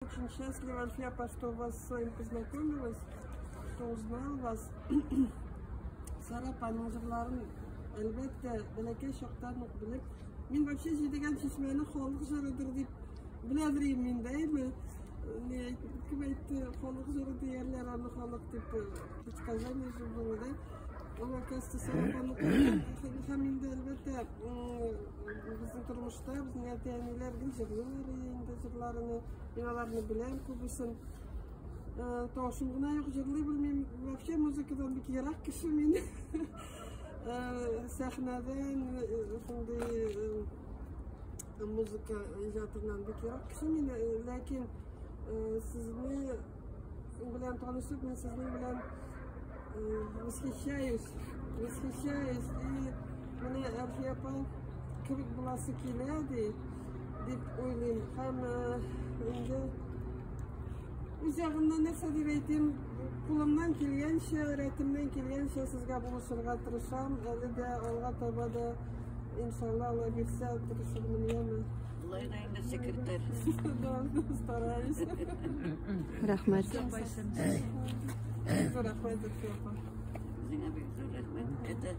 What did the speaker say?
Очень счастлива, Альфия, что вас с вами познакомилась, что узнал вас. Сарапаның жырларын, әлбәттә, бәләкәй чактан ук белеп, мин вообще җидегән чишмәне халык жырыдыр дип беләдерим мин дә, кем әйтте, халык жыры диярләр, аны халык дип предсказание булды да. Ул оказывается сарапаны һәм инде әлбәттә безнең тормышта безнең әти-әниләр гел җырлыйлар инде җырларны, мин аларны беләм күбесен. Ташым гына юк, җырлый белмим. Вообще музыкадан бик ерак кеше мин. Сәхнәдән шундый музыка иҗатыннан бик ерак кеше мин, ләкин сезне белән танышып, мин сезнең белән восхищаюсь. И менә Альфия апа кебек буласы килә дип уйлыйм. Һәм инде үз ягымнан нәрсә дип әйтим, кулымнан килгәнчә, рәтемнән килгәнчә сезгә булышырга тырышам. Әле дә алга таба да иншалла Алла бирсә тырышырмын, яме. Булай да инде секретарь. Да, стараюсь. Рәхмәт. Рәхмәт, Альфия апа. Зиңа бик зур рәхмәт. Это